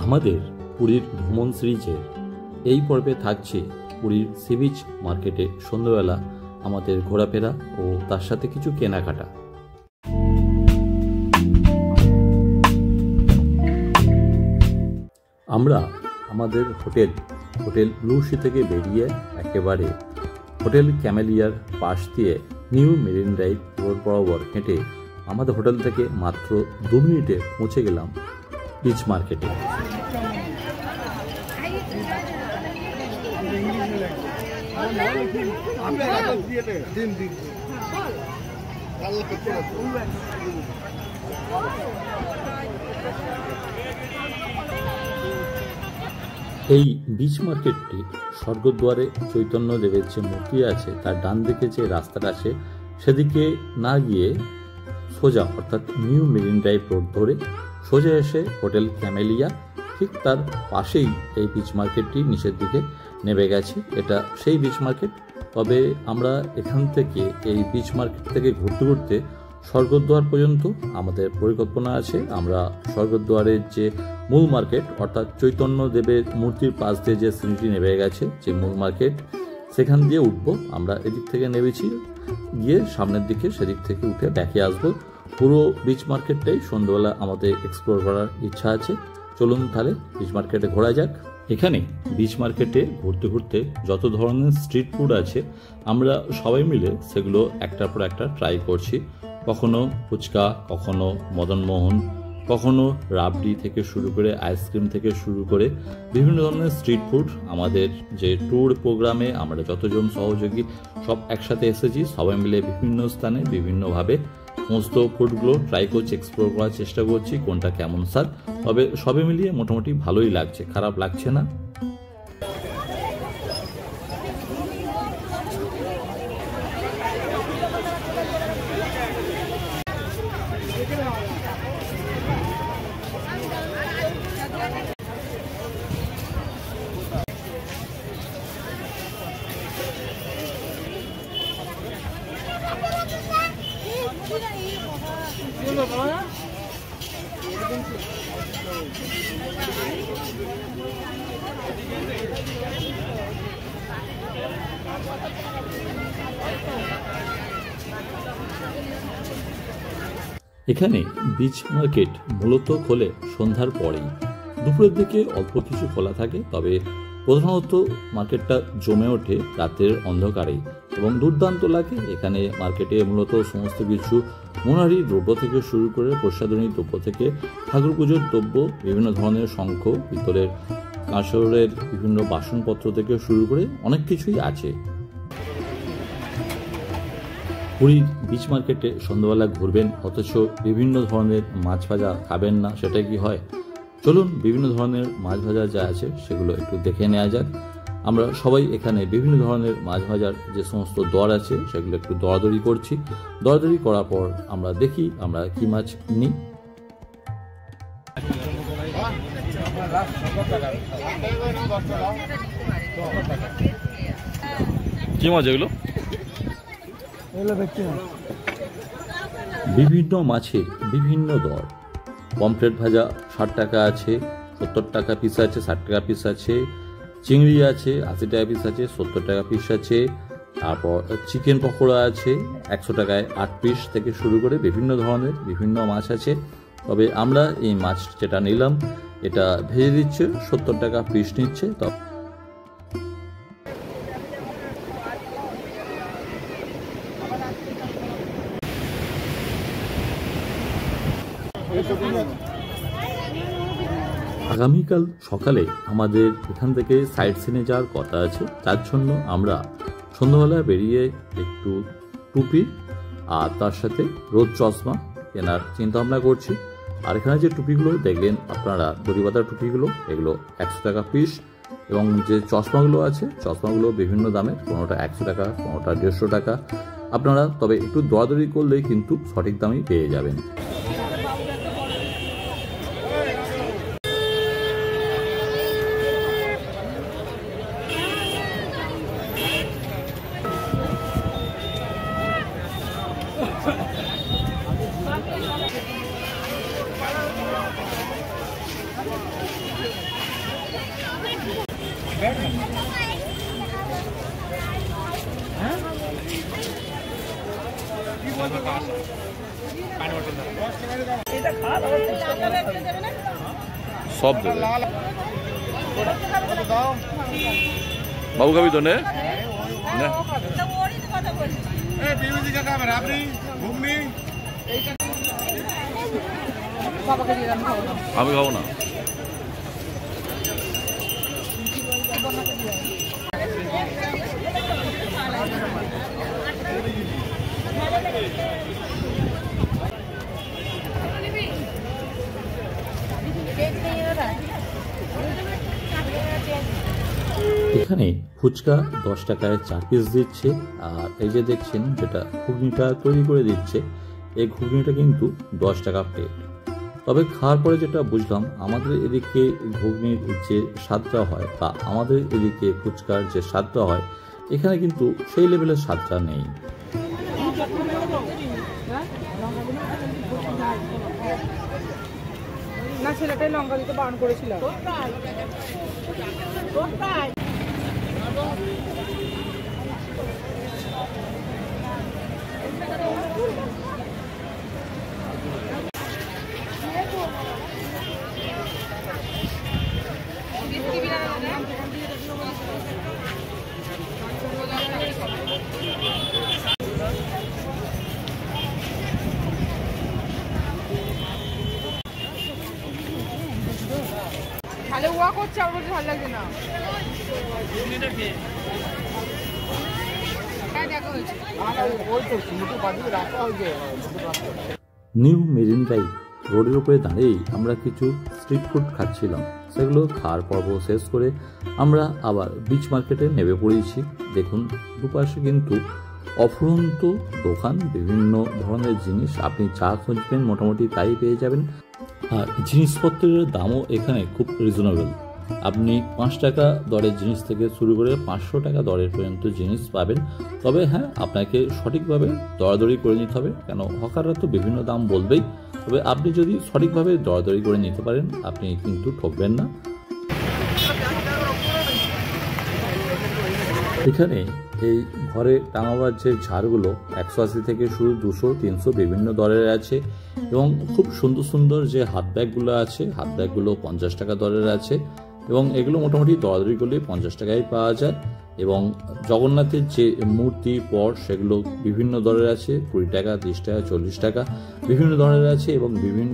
আমাদের পুরীর ভ্রমণ সিরিজে এই পর্বে থাকছে পুরীর সি বিচ মার্কেটে সন্ধ্যাবেলা আমাদের ঘোরাফেরা ও তার সাথে কিছু কেনাকাটা। আমরা আমাদের হোটেল ব্লু সি থেকে বেরিয়ে একেবারে হোটেল ক্যামেলিয়ার পাশ দিয়ে নিউ মেরিন ড্রাইভ রোড বরাবর হেঁটে আমাদের হোটেল থেকে মাত্র 2 মিনিটে পৌঁছে গেলাম বিচ মার্কেটে। এই বিচ মার্কেটটি স্বর্গদ্বারে চৈতন্য দেবের যে মূর্তি আছে তার ডান দিকে যে রাস্তাটা আছে সেদিকে না গিয়ে সোজা অর্থাৎ নিউ মেরিন ড্রাইভ রোড ধরে সোজা এসে হোটেল ক্যামেলিয়া, ঠিক তার পাশেই এই বিচ মার্কেটটি নিচের দিকে নেমে গেছে। এটা সেই বিচ মার্কেট। তবে আমরা এখান থেকে এই বিচ মার্কেট থেকে ঘুরতে ঘুরতে স্বর্গদ্বার পর্যন্ত আমাদের পরিকল্পনা আছে। আমরা স্বর্গদ্বারের যে মূল মার্কেট অর্থাৎ চৈতন্য দেবের মূর্তির পাশ দিয়ে যে সিঁড়িটি নেমে গেছে যে মূল মার্কেট, সেখান দিয়ে উঠবো। আমরা এদিক থেকে নেমেছি, গিয়ে সামনের দিকে সেদিক থেকে উঠে দেখে আসবো। পুরো বিচ মার্কেটটাই সন্ধ্যাবেলা আমাদের এক্সপ্লোর করার ইচ্ছা আছে। চলুন তাহলে বিচ মার্কেটে ঘোরা যাক। এখানে বিচ মার্কেটে ঘুরতে ঘুরতে যত ধরনের স্ট্রিট ফুড আছে আমরা সবাই মিলে সেগুলো একটার পর একটা ট্রাই করছি। কখনো ফুচকা, কখনো মদনমোহন, কখনো রাবড়ি থেকে শুরু করে আইসক্রিম থেকে শুরু করে বিভিন্ন ধরনের স্ট্রিট ফুড। আমাদের যে ট্যুর প্রোগ্রামে আমরা যতজন সহযোগী সব একসাথে এসেছি, সবাই মিলে বিভিন্ন স্থানে বিভিন্নভাবে সমস্ত ফুডগুলো ট্রাই করছি, এক্সপ্লোর করার চেষ্টা করছি কোনটা কেমন স্বাদ। তবে সবে মিলিয়ে মোটামুটি ভালোই লাগছে, খারাপ লাগছে না। এখানে বিচ মার্কেট মূলত খোলে সন্ধ্যার পরেই, দুপুরের দিকে অল্প কিছু খোলা থাকে। তবে প্রধানত মার্কেটটা জমে ওঠে রাতের অন্ধকারেই এবং দুর্দান্ত লাগে। এখানে মার্কেটে মূলত সমস্ত কিছু মনোহারী দ্রব্য থেকে শুরু করে প্রসাধনী দ্রব্য থেকে ঠাকুর পুজোর দ্রব্য, বিভিন্ন ধরনের শঙ্খ, পিতলের কাঁসরের বিভিন্ন বাসনপত্র থেকে শুরু করে অনেক কিছুই আছে। পুরীর বিচ মার্কেটে সন্ধ্যাবেলা ঘুরবেন অথচ বিভিন্ন ধরনের মাছ ভাজা খাবেন না, সেটা কি হয়? চলুন বিভিন্ন ধরনের মাছ ভাজা যা আছে সেগুলো একটু দেখে নেওয়া যাক। আমরা সবাই এখানে বিভিন্ন ধরনের মাছ ভাজার যে সমস্ত দর আছে সেগুলো একটু দরাদরি করছি। দরাদরি করার পর আমরা দেখি আমরা কি মাছ নিই। কি মাছ এগুলো? বিভিন্ন মাছের বিভিন্ন দর। পমফ্রেট ভাজা 60 টাকা আছে, 70 টাকা পিস আছে, 60 টাকা পিস আছে। চিংড়ি আছে 80 টাকা পিস আছে, 70 টাকা পিস আছে। তারপর চিকেন পকোড়া আছে 100 টাকায় 8 পিস থেকে শুরু করে বিভিন্ন ধরনের বিভিন্ন মাছ আছে। তবে আমরা এই মাছ যেটা নিলাম এটা ভেজে দিচ্ছে, 70 টাকা পিস নিচ্ছে। আগামীকাল সকালে আমাদের এখান থেকে সাইট সিনে যাওয়ার কথা আছে, তার জন্য আমরা সন্ধ্যাবেলা বেরিয়ে একটু টুপি আর তার সাথে রোদ চশমা কেনার চিন্তা ভাবনা করছি। আর এখানে যে টুপিগুলো দেখলেন আপনারা, দড়িবাঁধা টুপিগুলো, এগুলো 100 টাকা পিস। এবং যে চশমাগুলো আছে চশমাগুলো বিভিন্ন দামের, কোনোটা 100 টাকা, কোনোটা 150 টাকা। আপনারা তবে একটু দরাদরি করলেই কিন্তু সঠিক দামেই পেয়ে যাবেন। সব দেবে বাবু খাবি তো নে আমি খাবো না। এখানে ফুচকা 10 টাকায় 4 পিস দিচ্ছে। আর এই যে দেখছেন যেটা ঘুগনিটা তৈরি করে দিচ্ছে, এই ঘুগনিটা কিন্তু 10 টাকা প্লেট। তবে খাওয়ার পরে যেটা বুঝলাম, আমাদের এদিকে ঘুগনির যে স্বাদটা হয় বা আমাদের এদিকে ফুচকার যে স্বাদটা হয়, এখানে কিন্তু সেই লেভেলের স্বাদটা নেই। না, ছেলেটাই লঙ্কা দিতে বারণ করেছিল। তাহলে ওয়া করছে, আমার বলতে ভালো লাগছে না। নিউ মেরিন ড্রাইভ রোডের উপরে দাঁড়িয়েই আমরা কিছু স্ট্রিট ফুড খাচ্ছিলাম। সেগুলো খাওয়ার পর্ব শেষ করে আমরা আবার বিচ মার্কেটে নেমে পড়েছি। দেখুন দুপাশে কিন্তু অফুরন্ত দোকান, বিভিন্ন ধরনের জিনিস, আপনি যা খুঁজবেন মোটামুটি তাই পেয়ে যাবেন। আর জিনিসপত্রের দামও এখানে খুব রিজনেবল। আপনি 5 টাকা দরের জিনিস থেকে শুরু করে 500 টাকা দরের পর্যন্ত জিনিস পাবেন। তবে হ্যাঁ, আপনাকে সঠিকভাবে দরাদরি করে নিতে হবে, কেন হকাররা তো বিভিন্ন দাম বলবেই। তবে আপনি যদি সঠিকভাবে দরাদরি করে নিতে পারেন, আপনি কিন্তু ঠকবেন না। এখানে এই ঘরে টাঙাবার যে ঝাড়গুলো 180 থেকে শুরু 200, 300 বিভিন্ন দরের আছে। এবং খুব সুন্দর সুন্দর যে হাত ব্যাগগুলো আছে, হাত ব্যাগগুলো 50 টাকা দরের আছে। এবং এগুলো মোটামুটি দরাদরি করলে 50 টাকায় পাওয়া যায়। এবং জগন্নাথের যে মূর্তি পট, সেগুলো বিভিন্ন দরের আছে, 20 টাকা, 30 টাকা, 40 টাকা বিভিন্ন দরের আছে। এবং বিভিন্ন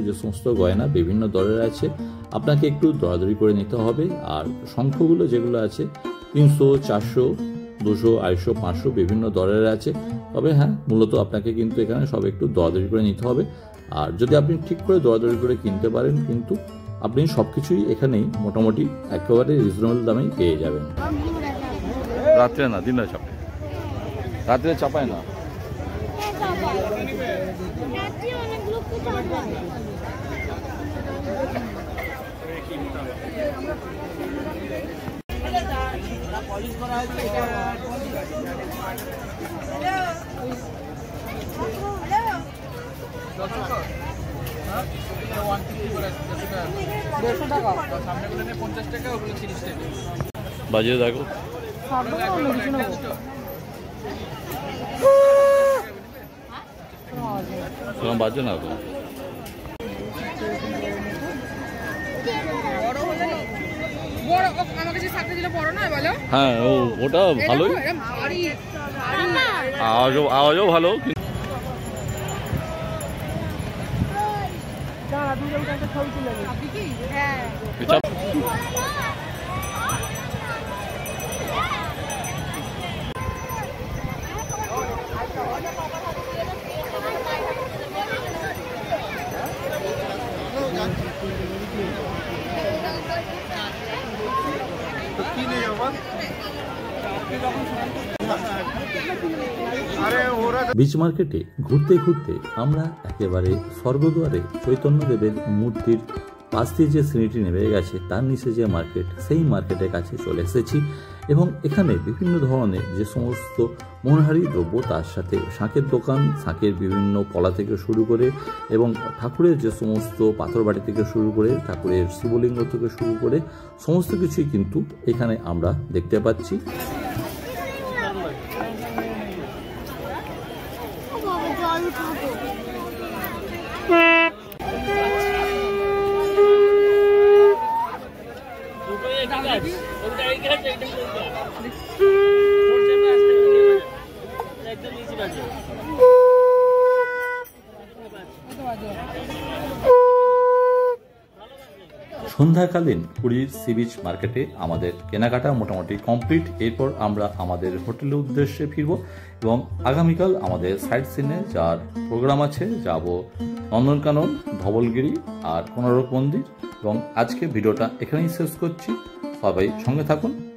যে সমস্ত গয়না বিভিন্ন দরের আছে, আপনাকে একটু দরাদরি করে নিতে হবে। আর শঙ্খগুলো যেগুলো আছে 300, 400, 200, 250, 500 বিভিন্ন দরের আছে। তবে হ্যাঁ, মূলত আপনাকে কিন্তু এখানে সব একটু দরাদরি করে নিতে হবে। আর যদি আপনি ঠিক করে দরাদরি করে কিনতে পারেন, কিন্তু আপনি সবকিছুই এখানেই মোটামুটি একেবারে রিজনেবল দামেই পেয়ে যাবেন। রাত্রে না, দিনে চাপায়, রাত্রে চাপায় না। বাজিয়ে দেখো, বাজে না তো। হ্যাঁ, ওটা ভালোই, আওয়াজও ভালো। বিচ মার্কেটে ঘুরতে ঘুরতে আমরা একেবারে স্বর্গদ্বারে চৈতন্যদেবের মূর্তির পাশ দিয়ে যে সিঁড়িটি নেমে গেছে, তার নিচে যে মার্কেট, সেই মার্কেটের কাছে চলে এসেছি। এবং এখানে বিভিন্ন ধরনের যে সমস্ত মনোহারী দ্রব্য, তার সাথে শাঁখের দোকান, শাঁখের বিভিন্ন পলা থেকে শুরু করে এবং ঠাকুরের যে সমস্ত পাথরবাড়ি থেকে শুরু করে ঠাকুরের শিবলিঙ্গ থেকে শুরু করে সমস্ত কিছুই কিন্তু এখানে আমরা দেখতে পাচ্ছি। সন্ধ্যাকালীন পুরীর সি বিচ মার্কেটে আমাদের কেনাকাটা মোটামুটি কমপ্লিট। এরপর আমরা আমাদের হোটেলের উদ্দেশ্যে ফিরব এবং আগামীকাল আমাদের সাইট সিনে যার প্রোগ্রাম আছে, যাব নন্দনকানন, ধবলগিরি আর কোনারক মন্দির। এবং আজকে ভিডিওটা এখানেই শেষ করছি। সবাই সঙ্গে থাকুন।